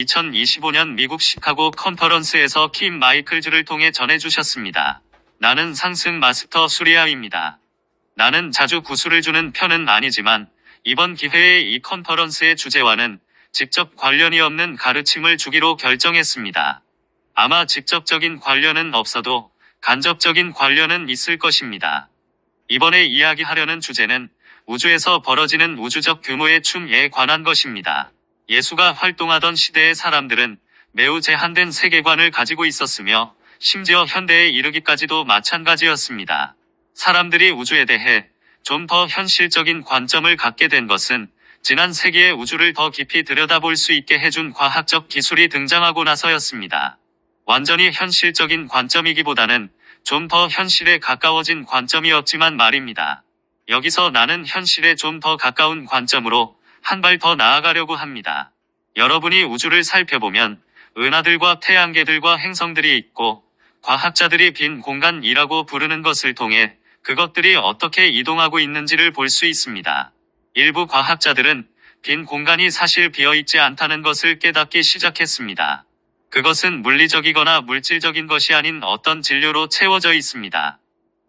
2025년 미국 시카고 컨퍼런스에서 킴 마이클즈를 통해 전해주셨습니다. 나는 상승 마스터 수리아입니다. 나는 자주 구술을 주는 편은 아니지만 이번 기회에 이 컨퍼런스의 주제와는 직접 관련이 없는 가르침을 주기로 결정했습니다. 아마 직접적인 관련은 없어도 간접적인 관련은 있을 것입니다. 이번에 이야기하려는 주제는 우주에서 벌어지는 우주적 규모의 춤에 관한 것입니다. 예수가 활동하던 시대의 사람들은 매우 제한된 세계관을 가지고 있었으며 심지어 현대에 이르기까지도 마찬가지였습니다. 사람들이 우주에 대해 좀 더 현실적인 관점을 갖게 된 것은 지난 세기의 우주를 더 깊이 들여다볼 수 있게 해준 과학적 기술이 등장하고 나서였습니다. 완전히 현실적인 관점이기보다는 좀 더 현실에 가까워진 관점이었지만 말입니다. 여기서 나는 현실에 좀 더 가까운 관점으로 한 발 더 나아가려고 합니다. 여러분이 우주를 살펴보면 은하들과 태양계들과 행성들이 있고 과학자들이 빈 공간이라고 부르는 것을 통해 그것들이 어떻게 이동하고 있는지를 볼 수 있습니다. 일부 과학자들은 빈 공간이 사실 비어있지 않다는 것을 깨닫기 시작했습니다. 그것은 물리적이거나 물질적인 것이 아닌 어떤 진료로 채워져 있습니다.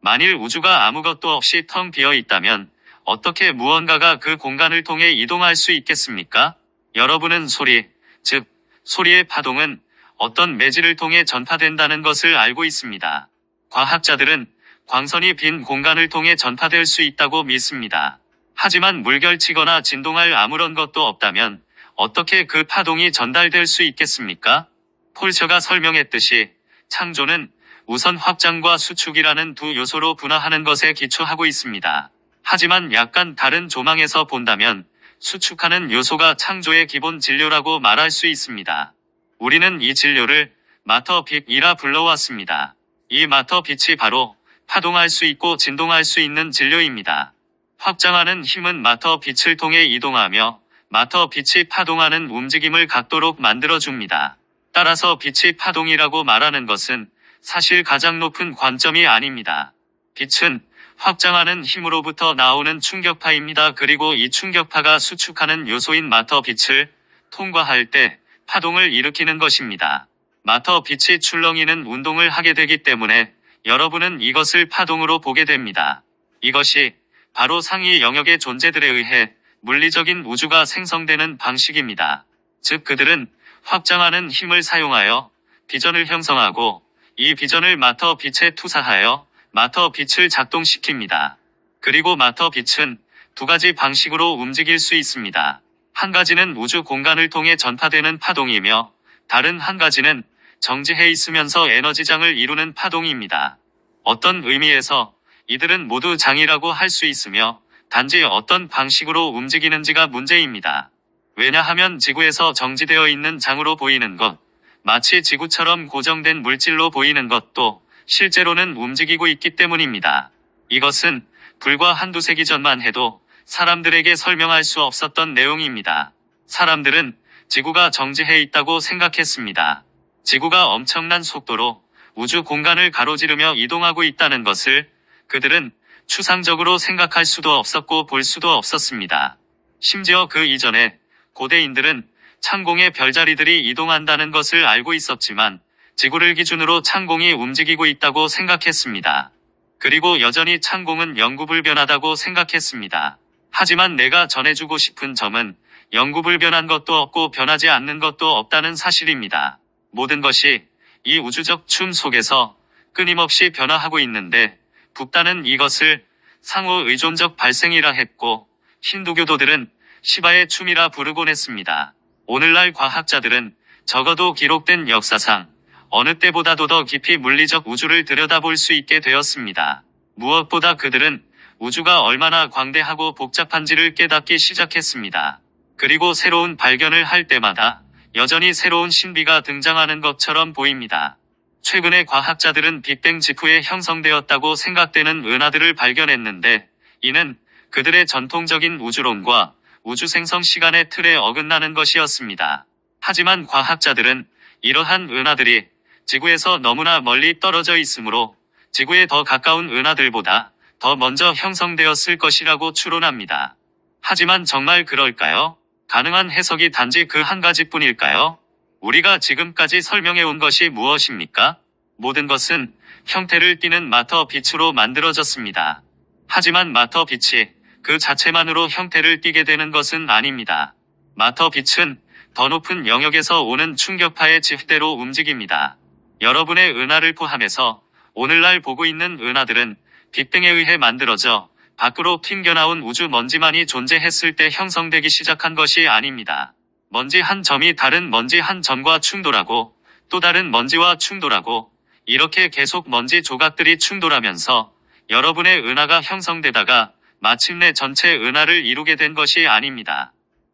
만일 우주가 아무것도 없이 텅 비어 있다면 어떻게 무언가가 그 공간을 통해 이동할 수 있겠습니까? 여러분은 소리, 즉 소리의 파동은 어떤 매질을 통해 전파된다는 것을 알고 있습니다. 과학자들은 광선이 빈 공간을 통해 전파될 수 있다고 믿습니다. 하지만 물결치거나 진동할 아무런 것도 없다면 어떻게 그 파동이 전달될 수 있겠습니까? 폴셔가 설명했듯이 창조는 우선 확장과 수축이라는 두 요소로 분화하는 것에 기초하고 있습니다. 하지만 약간 다른 조망에서 본다면 수축하는 요소가 창조의 기본 진료라고 말할 수 있습니다. 우리는 이 진료를 마터 빛이라 불러왔습니다. 이 마터 빛이 바로 파동할 수 있고 진동할 수 있는 진료입니다. 확장하는 힘은 마터 빛을 통해 이동하며 마터 빛이 파동하는 움직임을 갖도록 만들어줍니다. 따라서 빛이 파동이라고 말하는 것은 사실 가장 높은 관점이 아닙니다. 빛은 확장하는 힘으로부터 나오는 충격파입니다. 그리고 이 충격파가 수축하는 요소인 마터 빛을 통과할 때 파동을 일으키는 것입니다. 마터 빛이 출렁이는 운동을 하게 되기 때문에 여러분은 이것을 파동으로 보게 됩니다. 이것이 바로 상위 영역의 존재들에 의해 물리적인 우주가 생성되는 방식입니다. 즉 그들은 확장하는 힘을 사용하여 비전을 형성하고 이 비전을 마터 빛에 투사하여 마터 빛을 작동시킵니다. 그리고 마터 빛은 두 가지 방식으로 움직일 수 있습니다. 한 가지는 우주 공간을 통해 전파되는 파동이며 다른 한 가지는 정지해 있으면서 에너지장을 이루는 파동입니다. 어떤 의미에서 이들은 모두 장이라고 할 수 있으며 단지 어떤 방식으로 움직이는지가 문제입니다. 왜냐하면 지구에서 정지되어 있는 장으로 보이는 것, 마치 지구처럼 고정된 물질로 보이는 것도 실제로는 움직이고 있기 때문입니다. 이것은 불과 한두 세기 전만 해도 사람들에게 설명할 수 없었던 내용입니다. 사람들은 지구가 정지해 있다고 생각했습니다. 지구가 엄청난 속도로 우주 공간을 가로지르며 이동하고 있다는 것을 그들은 추상적으로 생각할 수도 없었고 볼 수도 없었습니다. 심지어 그 이전에 고대인들은 창공의 별자리들이 이동한다는 것을 알고 있었지만 지구를 기준으로 창공이 움직이고 있다고 생각했습니다. 그리고 여전히 창공은 영구불변하다고 생각했습니다. 하지만 내가 전해주고 싶은 점은 영구불변한 것도 없고 변하지 않는 것도 없다는 사실입니다. 모든 것이 이 우주적 춤 속에서 끊임없이 변화하고 있는데 북단은 이것을 상호 의존적 발생이라 했고 힌두교도들은 시바의 춤이라 부르곤 했습니다. 오늘날 과학자들은 적어도 기록된 역사상 어느 때보다도 더 깊이 물리적 우주를 들여다볼 수 있게 되었습니다. 무엇보다 그들은 우주가 얼마나 광대하고 복잡한지를 깨닫기 시작했습니다. 그리고 새로운 발견을 할 때마다 여전히 새로운 신비가 등장하는 것처럼 보입니다. 최근에 과학자들은 빅뱅 직후에 형성되었다고 생각되는 은하들을 발견했는데 이는 그들의 전통적인 우주론과 우주 생성 시간의 틀에 어긋나는 것이었습니다. 하지만 과학자들은 이러한 은하들이 지구에서 너무나 멀리 떨어져 있으므로 지구에 더 가까운 은하들보다 더 먼저 형성되었을 것이라고 추론합니다. 하지만 정말 그럴까요? 가능한 해석이 단지 그 한 가지뿐일까요? 우리가 지금까지 설명해 온 것이 무엇입니까? 모든 것은 형태를 띠는 마터 빛으로 만들어졌습니다. 하지만 마터 빛이 그 자체만으로 형태를 띠게 되는 것은 아닙니다. 마터 빛은 더 높은 영역에서 오는 충격파의 지대로 움직입니다. 여러분의 은하를 포함해서 오늘날 보고 있는 은하들은 빅뱅에 의해 만들어져 밖으로 튕겨나온 우주 먼지만이 존재했을 때 형성되기 시작한 것이 아닙니다. 먼지 한 점이 다른 먼지 한 점과 충돌하고 또 다른 먼지와 충돌하고 이렇게 계속 먼지 조각들이 충돌하면서 여러분의 은하가 형성되다가 마침내 전체 은하를 이루게 된 것이 아닙니다.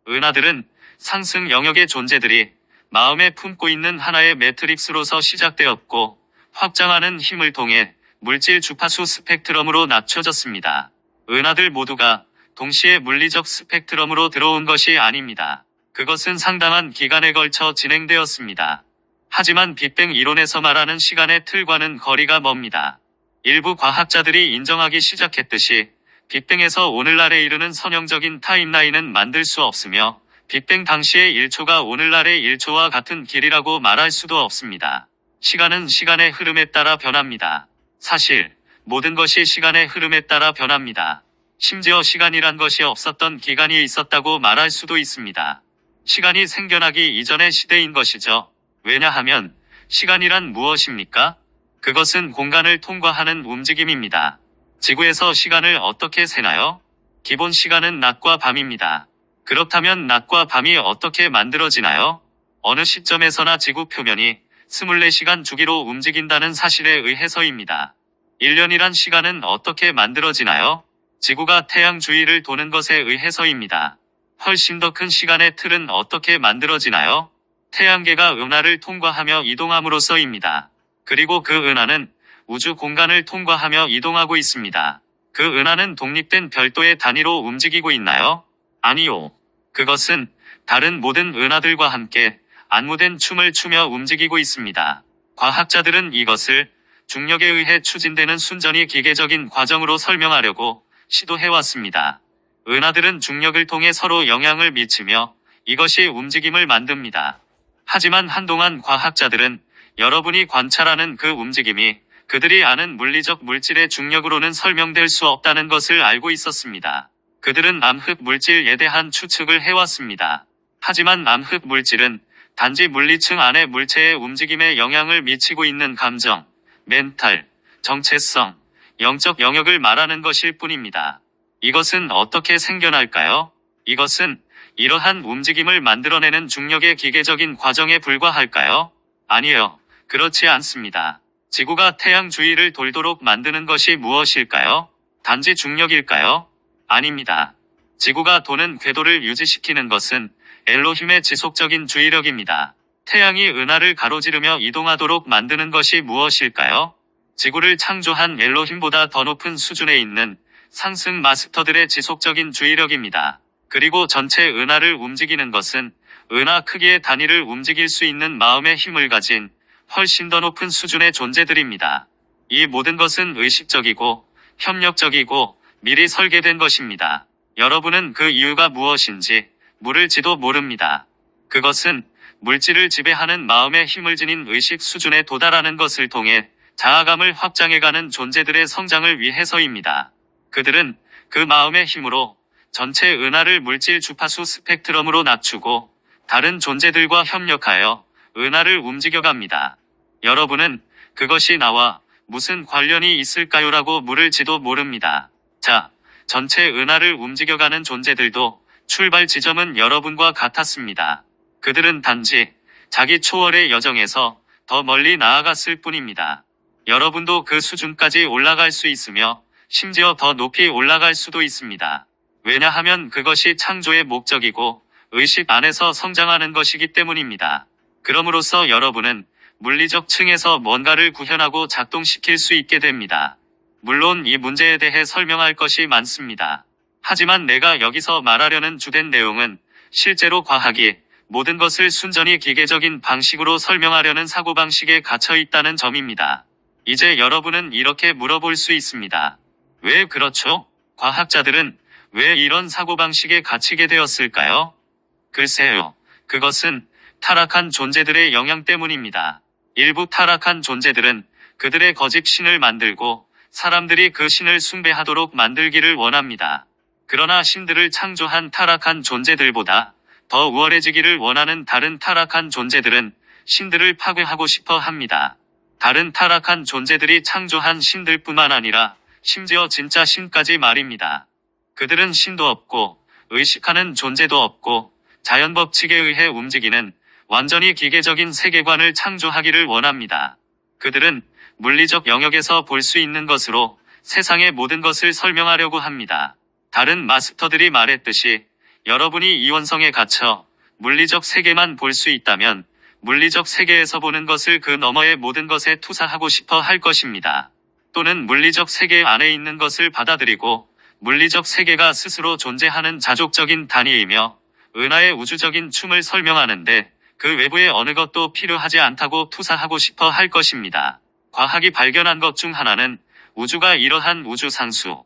은하들은 상승 영역의 존재들이 마음에 품고 있는 하나의 매트릭스로서 시작되었고 확장하는 힘을 통해 물질 주파수 스펙트럼으로 낮춰졌습니다. 은하들 모두가 동시에 물리적 스펙트럼으로 들어온 것이 아닙니다. 그것은 상당한 기간에 걸쳐 진행되었습니다. 하지만 빅뱅 이론에서 말하는 시간의 틀과는 거리가 멉니다. 일부 과학자들이 인정하기 시작했듯이 빅뱅에서 오늘날에 이르는 선형적인 타임라인은 만들 수 없으며 빅뱅 당시의 1초가 오늘날의 1초와 같은 길이라고 말할 수도 없습니다. 시간은 시간의 흐름에 따라 변합니다. 사실 모든 것이 시간의 흐름에 따라 변합니다. 심지어 시간이란 것이 없었던 기간이 있었다고 말할 수도 있습니다. 시간이 생겨나기 이전의 시대인 것이죠. 왜냐하면 시간이란 무엇입니까? 그것은 공간을 통과하는 움직임입니다. 지구에서 시간을 어떻게 세나요? 기본 시간은 낮과 밤입니다. 그렇다면 낮과 밤이 어떻게 만들어지나요? 어느 시점에서나 지구 표면이 24시간 주기로 움직인다는 사실에 의해서입니다. 1년이란 시간은 어떻게 만들어지나요? 지구가 태양 주위를 도는 것에 의해서입니다. 훨씬 더 큰 시간의 틀은 어떻게 만들어지나요? 태양계가 은하를 통과하며 이동함으로써입니다. 그리고 그 은하는 우주 공간을 통과하며 이동하고 있습니다. 그 은하는 독립된 별도의 단위로 움직이고 있나요? 아니요. 그것은 다른 모든 은하들과 함께 안무된 춤을 추며 움직이고 있습니다. 과학자들은 이것을 중력에 의해 추진되는 순전히 기계적인 과정으로 설명하려고 시도해왔습니다. 은하들은 중력을 통해 서로 영향을 미치며 이것이 움직임을 만듭니다. 하지만 한동안 과학자들은 여러분이 관찰하는 그 움직임이 그들이 아는 물리적 물질의 중력으로는 설명될 수 없다는 것을 알고 있었습니다. 그들은 암흑 물질에 대한 추측을 해왔습니다. 하지만 암흑 물질은 단지 물리층 안의 물체의 움직임에 영향을 미치고 있는 감정, 멘탈, 정체성, 영적 영역을 말하는 것일 뿐입니다. 이것은 어떻게 생겨날까요? 이것은 이러한 움직임을 만들어내는 중력의 기계적인 과정에 불과할까요? 아니요. 그렇지 않습니다. 지구가 태양 주위를 돌도록 만드는 것이 무엇일까요? 단지 중력일까요? 아닙니다. 지구가 도는 궤도를 유지시키는 것은 엘로힘의 지속적인 주의력입니다. 태양이 은하를 가로지르며 이동하도록 만드는 것이 무엇일까요? 지구를 창조한 엘로힘보다 더 높은 수준에 있는 상승 마스터들의 지속적인 주의력입니다. 그리고 전체 은하를 움직이는 것은 은하 크기의 단위를 움직일 수 있는 마음의 힘을 가진 훨씬 더 높은 수준의 존재들입니다. 이 모든 것은 의식적이고 협력적이고 미리 설계된 것입니다. 여러분은 그 이유가 무엇인지 물을지도 모릅니다. 그것은 물질을 지배하는 마음의 힘을 지닌 의식 수준에 도달하는 것을 통해 자아감을 확장해가는 존재들의 성장을 위해서입니다. 그들은 그 마음의 힘으로 전체 은하를 물질 주파수 스펙트럼으로 낮추고 다른 존재들과 협력하여 은하를 움직여갑니다. 여러분은 그것이 나와 무슨 관련이 있을까요라고 물을지도 모릅니다. 자, 전체 은하를 움직여가는 존재들도 출발 지점은 여러분과 같았습니다. 그들은 단지 자기 초월의 여정에서 더 멀리 나아갔을 뿐입니다. 여러분도 그 수준까지 올라갈 수 있으며 심지어 더 높이 올라갈 수도 있습니다. 왜냐하면 그것이 창조의 목적이고 의식 안에서 성장하는 것이기 때문입니다. 그럼으로써 여러분은 물리적 층에서 뭔가를 구현하고 작동시킬 수 있게 됩니다. 물론 이 문제에 대해 설명할 것이 많습니다. 하지만 내가 여기서 말하려는 주된 내용은 실제로 과학이 모든 것을 순전히 기계적인 방식으로 설명하려는 사고방식에 갇혀 있다는 점입니다. 이제 여러분은 이렇게 물어볼 수 있습니다. 왜 그렇죠? 과학자들은 왜 이런 사고방식에 갇히게 되었을까요? 글쎄요. 그것은 타락한 존재들의 영향 때문입니다. 일부 타락한 존재들은 그들의 거짓 신을 만들고 사람들이 그 신을 숭배하도록 만들기를 원합니다. 그러나 신들을 창조한 타락한 존재들보다 더 우월해지기를 원하는 다른 타락한 존재들은 신들을 파괴하고 싶어 합니다. 다른 타락한 존재들이 창조한 신들뿐만 아니라 심지어 진짜 신까지 말입니다. 그들은 신도 없고 의식하는 존재도 없고 자연 법칙에 의해 움직이는 완전히 기계적인 세계관을 창조하기를 원합니다. 그들은 물리적 영역에서 볼 수 있는 것으로 세상의 모든 것을 설명하려고 합니다. 다른 마스터들이 말했듯이 여러분이 이원성에 갇혀 물리적 세계만 볼 수 있다면 물리적 세계에서 보는 것을 그 너머의 모든 것에 투사하고 싶어 할 것입니다. 또는 물리적 세계 안에 있는 것을 받아들이고 물리적 세계가 스스로 존재하는 자족적인 단위이며 은하의 우주적인 춤을 설명하는데 그 외부의 어느 것도 필요하지 않다고 투사하고 싶어 할 것입니다. 과학이 발견한 것 중 하나는 우주가 이러한 우주 상수들을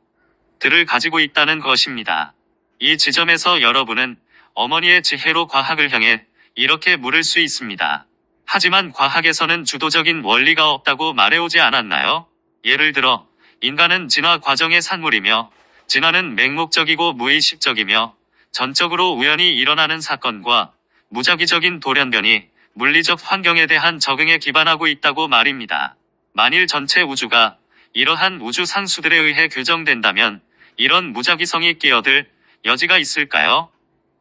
가지고 있다는 것입니다. 이 지점에서 여러분은 어머니의 지혜로 과학을 향해 이렇게 물을 수 있습니다. 하지만 과학에서는 주도적인 원리가 없다고 말해오지 않았나요? 예를 들어 인간은 진화 과정의 산물이며 진화는 맹목적이고 무의식적이며 전적으로 우연히 일어나는 사건과 무작위적인 돌연변이 물리적 환경에 대한 적응에 기반하고 있다고 말입니다. 만일 전체 우주가 이러한 우주 상수들에 의해 규정된다면 이런 무작위성이 끼어들 여지가 있을까요?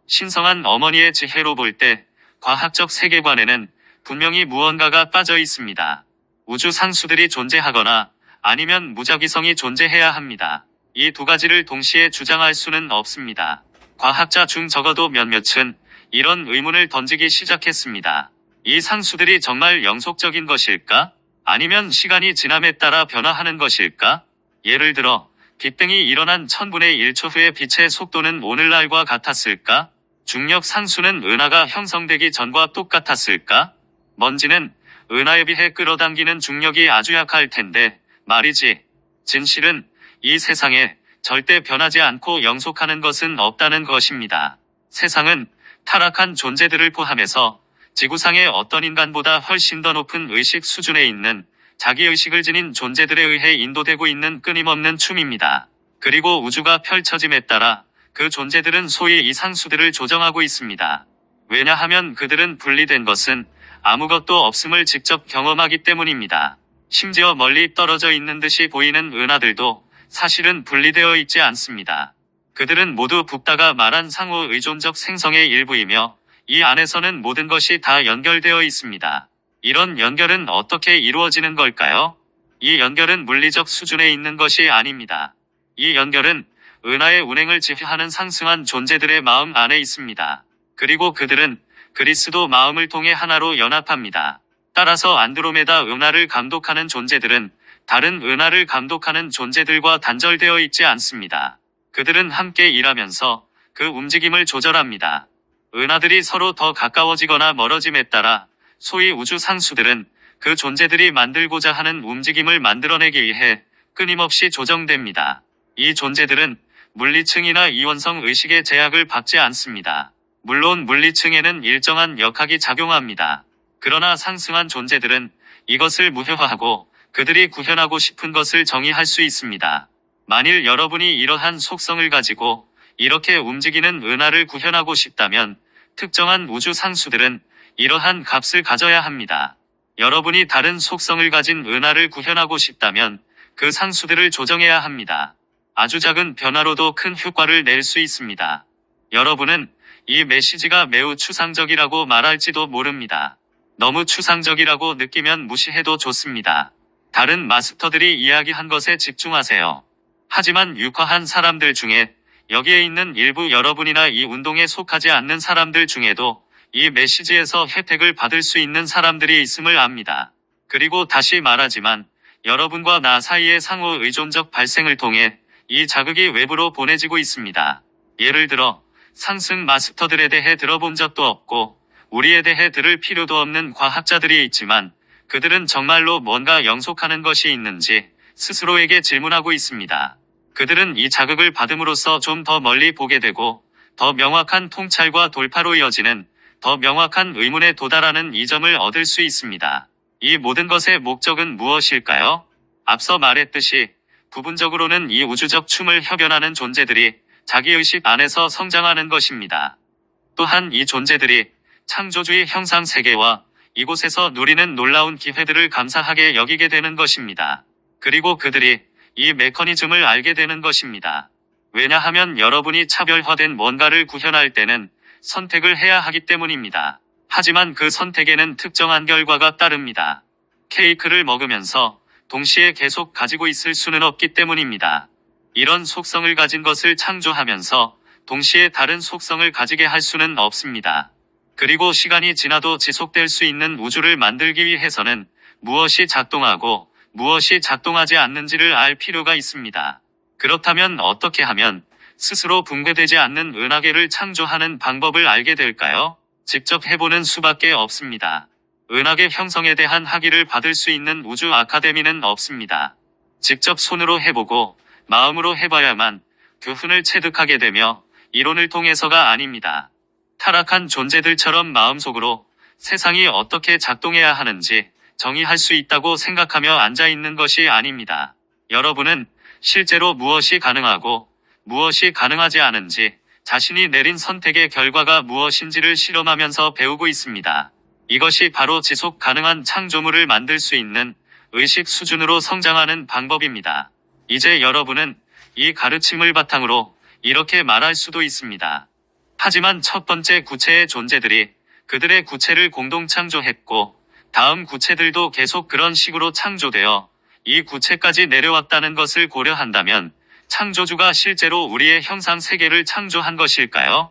신성한 어머니의 지혜로 볼 때 과학적 세계관에는 분명히 무언가가 빠져 있습니다. 우주 상수들이 존재하거나 아니면 무작위성이 존재해야 합니다. 이 두 가지를 동시에 주장할 수는 없습니다. 과학자 중 적어도 몇몇은 이런 의문을 던지기 시작했습니다. 이 상수들이 정말 영속적인 것일까? 아니면 시간이 지남에 따라 변화하는 것일까? 예를 들어 빅뱅이 일어난 1000분의 1초 후의 빛의 속도는 오늘날과 같았을까? 중력 상수는 은하가 형성되기 전과 똑같았을까? 먼지는 은하에 비해 끌어당기는 중력이 아주 약할 텐데 말이지. 진실은 이 세상에 절대 변하지 않고 영속하는 것은 없다는 것입니다. 세상은 타락한 존재들을 포함해서 지구상의 어떤 인간보다 훨씬 더 높은 의식 수준에 있는 자기의식을 지닌 존재들에 의해 인도되고 있는 끊임없는 춤입니다. 그리고 우주가 펼쳐짐에 따라 그 존재들은 소위 이 상수들을 조정하고 있습니다. 왜냐하면 그들은 분리된 것은 아무것도 없음을 직접 경험하기 때문입니다. 심지어 멀리 떨어져 있는 듯이 보이는 은하들도 사실은 분리되어 있지 않습니다. 그들은 모두 북다가 말한 상호 의존적 생성의 일부이며 이 안에서는 모든 것이 다 연결되어 있습니다. 이런 연결은 어떻게 이루어지는 걸까요? 이 연결은 물리적 수준에 있는 것이 아닙니다. 이 연결은 은하의 운행을 지휘하는 상승한 존재들의 마음 안에 있습니다. 그리고 그들은 그리스도 마음을 통해 하나로 연합합니다. 따라서 안드로메다 은하를 감독하는 존재들은 다른 은하를 감독하는 존재들과 단절되어 있지 않습니다. 그들은 함께 일하면서 그 움직임을 조절합니다. 은하들이 서로 더 가까워지거나 멀어짐에 따라 소위 우주 상수들은 그 존재들이 만들고자 하는 움직임을 만들어내기 위해 끊임없이 조정됩니다. 이 존재들은 물리층이나 이원성 의식의 제약을 받지 않습니다. 물론 물리층에는 일정한 역학이 작용합니다. 그러나 상승한 존재들은 이것을 무효화하고 그들이 구현하고 싶은 것을 정의할 수 있습니다. 만일 여러분이 이러한 속성을 가지고 이렇게 움직이는 은하를 구현하고 싶다면 특정한 우주 상수들은 이러한 값을 가져야 합니다. 여러분이 다른 속성을 가진 은하를 구현하고 싶다면 그 상수들을 조정해야 합니다. 아주 작은 변화로도 큰 효과를 낼 수 있습니다. 여러분은 이 메시지가 매우 추상적이라고 말할지도 모릅니다. 너무 추상적이라고 느끼면 무시해도 좋습니다. 다른 마스터들이 이야기한 것에 집중하세요. 하지만 육화한 사람들 중에 여기에 있는 일부 여러분이나 이 운동에 속하지 않는 사람들 중에도 이 메시지에서 혜택을 받을 수 있는 사람들이 있음을 압니다. 그리고 다시 말하지만 여러분과 나 사이의 상호 의존적 발생을 통해 이 자극이 외부로 보내지고 있습니다. 예를 들어 상승 마스터들에 대해 들어본 적도 없고 우리에 대해 들을 필요도 없는 과학자들이 있지만 그들은 정말로 뭔가 영속하는 것이 있는지 스스로에게 질문하고 있습니다. 그들은 이 자극을 받음으로써 좀 더 멀리 보게 되고 더 명확한 통찰과 돌파로 이어지는 더 명확한 의문에 도달하는 이점을 얻을 수 있습니다. 이 모든 것의 목적은 무엇일까요? 앞서 말했듯이 부분적으로는 이 우주적 춤을 협연하는 존재들이 자기의식 안에서 성장하는 것입니다. 또한 이 존재들이 창조주의 형상 세계와 이곳에서 누리는 놀라운 기회들을 감사하게 여기게 되는 것입니다. 그리고 그들이 이 메커니즘을 알게 되는 것입니다. 왜냐하면 여러분이 차별화된 뭔가를 구현할 때는 선택을 해야 하기 때문입니다. 하지만 그 선택에는 특정한 결과가 따릅니다. 케이크를 먹으면서 동시에 계속 가지고 있을 수는 없기 때문입니다. 이런 속성을 가진 것을 창조하면서 동시에 다른 속성을 가지게 할 수는 없습니다. 그리고 시간이 지나도 지속될 수 있는 우주를 만들기 위해서는 무엇이 작동하고 무엇이 작동하지 않는지를 알 필요가 있습니다. 그렇다면 어떻게 하면 스스로 붕괴되지 않는 은하계를 창조하는 방법을 알게 될까요? 직접 해보는 수밖에 없습니다. 은하계 형성에 대한 학위를 받을 수 있는 우주 아카데미는 없습니다. 직접 손으로 해보고 마음으로 해봐야만 교훈을 체득하게 되며 이론을 통해서가 아닙니다. 타락한 존재들처럼 마음속으로 세상이 어떻게 작동해야 하는지 정의할 수 있다고 생각하며 앉아있는 것이 아닙니다. 여러분은 실제로 무엇이 가능하고 무엇이 가능하지 않은지 자신이 내린 선택의 결과가 무엇인지를 실험하면서 배우고 있습니다. 이것이 바로 지속 가능한 창조물을 만들 수 있는 의식 수준으로 성장하는 방법입니다. 이제 여러분은 이 가르침을 바탕으로 이렇게 말할 수도 있습니다. 하지만 첫 번째 구체의 존재들이 그들의 구체를 공동 창조했고 다음 구체들도 계속 그런 식으로 창조되어 이 구체까지 내려왔다는 것을 고려한다면 창조주가 실제로 우리의 형상 세계를 창조한 것일까요?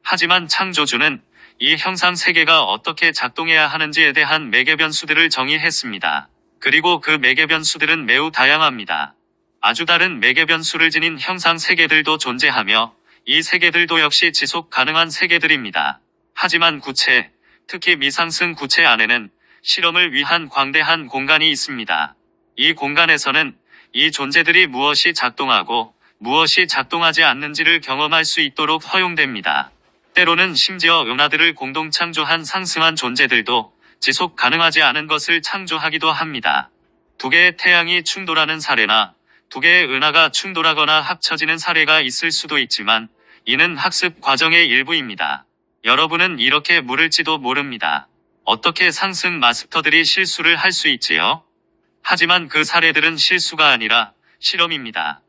하지만 창조주는 이 형상 세계가 어떻게 작동해야 하는지에 대한 매개 변수들을 정의했습니다. 그리고 그 매개 변수들은 매우 다양합니다. 아주 다른 매개 변수를 지닌 형상 세계들도 존재하며 이 세계들도 역시 지속 가능한 세계들입니다. 하지만 구체, 특히 미상승 구체 안에는 실험을 위한 광대한 공간이 있습니다. 이 공간에서는 이 존재들이 무엇이 작동하고 무엇이 작동하지 않는지를 경험할 수 있도록 허용됩니다. 때로는 심지어 은하들을 공동 창조한 상승한 존재들도 지속 가능하지 않은 것을 창조하기도 합니다. 두 개의 태양이 충돌하는 사례나 두 개의 은하가 충돌하거나 합쳐지는 사례가 있을 수도 있지만 이는 학습 과정의 일부입니다. 여러분은 이렇게 물을지도 모릅니다. 어떻게 상승 마스터들이 실수를 할 수 있지요? 하지만 그 사례들은 실수가 아니라 실험입니다.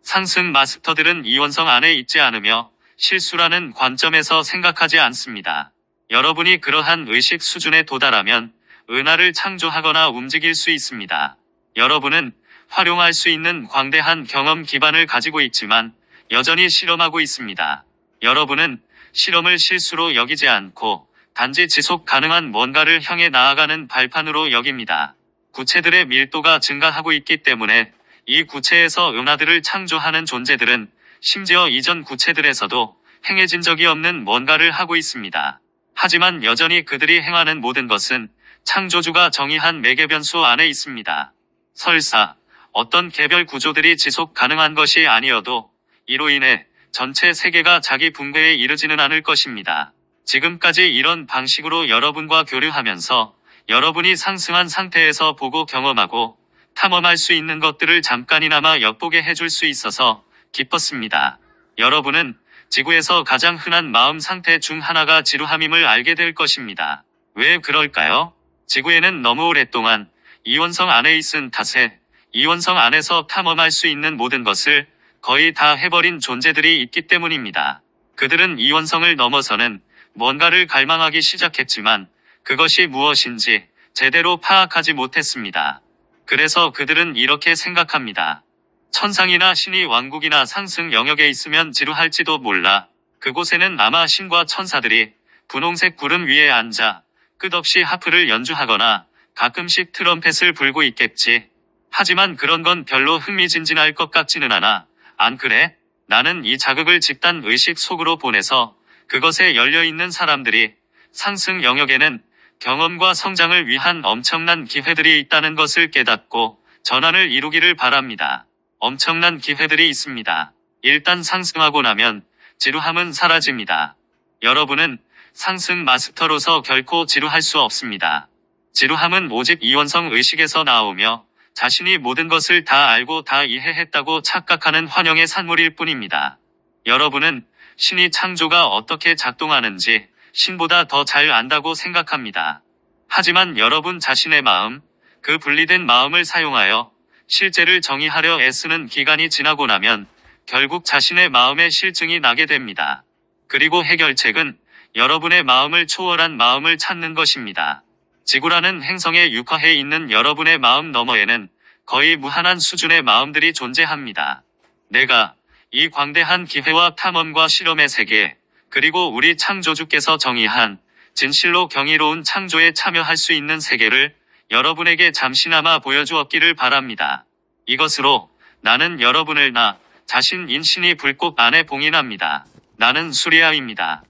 상승 마스터들은 이원성 안에 있지 않으며 실수라는 관점에서 생각하지 않습니다. 여러분이 그러한 의식 수준에 도달하면 은하를 창조하거나 움직일 수 있습니다. 여러분은 활용할 수 있는 광대한 경험 기반을 가지고 있지만 여전히 실험하고 있습니다. 여러분은 실험을 실수로 여기지 않고 단지 지속 가능한 뭔가를 향해 나아가는 발판으로 여깁니다. 구체들의 밀도가 증가하고 있기 때문에 이 구체에서 은하들을 창조하는 존재들은 심지어 이전 구체들에서도 행해진 적이 없는 뭔가를 하고 있습니다. 하지만 여전히 그들이 행하는 모든 것은 창조주가 정의한 매개 변수 안에 있습니다. 설사 어떤 개별 구조들이 지속 가능한 것이 아니어도 이로 인해 전체 세계가 자기 붕괴에 이르지는 않을 것입니다. 지금까지 이런 방식으로 여러분과 교류하면서 여러분이 상승한 상태에서 보고 경험하고 탐험할 수 있는 것들을 잠깐이나마 엿보게 해줄 수 있어서 기뻤습니다. 여러분은 지구에서 가장 흔한 마음 상태 중 하나가 지루함임을 알게 될 것입니다. 왜 그럴까요? 지구에는 너무 오랫동안 이원성 안에 있은 탓에 이원성 안에서 탐험할 수 있는 모든 것을 거의 다 해버린 존재들이 있기 때문입니다. 그들은 이원성을 넘어서는 뭔가를 갈망하기 시작했지만 그것이 무엇인지 제대로 파악하지 못했습니다. 그래서 그들은 이렇게 생각합니다. 천상이나 신이 왕국이나 상승 영역에 있으면 지루할지도 몰라. 그곳에는 아마 신과 천사들이 분홍색 구름 위에 앉아 끝없이 하프를 연주하거나 가끔씩 트럼펫을 불고 있겠지. 하지만 그런 건 별로 흥미진진할 것 같지는 않아. 안 그래? 나는 이 자극을 집단 의식 속으로 보내서 그것에 열려있는 사람들이 상승 영역에는 경험과 성장을 위한 엄청난 기회들이 있다는 것을 깨닫고 전환을 이루기를 바랍니다. 엄청난 기회들이 있습니다. 일단 상승하고 나면 지루함은 사라집니다. 여러분은 상승 마스터로서 결코 지루할 수 없습니다. 지루함은 오직 이원성 의식에서 나오며 자신이 모든 것을 다 알고 다 이해했다고 착각하는 환영의 산물일 뿐입니다. 여러분은 신이 창조가 어떻게 작동하는지 신보다 더 잘 안다고 생각합니다. 하지만 여러분 자신의 마음, 그 분리된 마음을 사용하여 실제를 정의하려 애쓰는 기간이 지나고 나면 결국 자신의 마음에 실증이 나게 됩니다. 그리고 해결책은 여러분의 마음을 초월한 마음을 찾는 것입니다. 지구라는 행성에 육화해 있는 여러분의 마음 너머에는 거의 무한한 수준의 마음들이 존재합니다. 내가 이 광대한 기회와 탐험과 실험의 세계, 그리고 우리 창조주께서 정의한 진실로 경이로운 창조에 참여할 수 있는 세계를 여러분에게 잠시나마 보여주었기를 바랍니다. 이것으로 나는 여러분을 나 자신 인신이 불꽃 안에 봉인합니다. 나는 수리아입니다.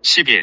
10일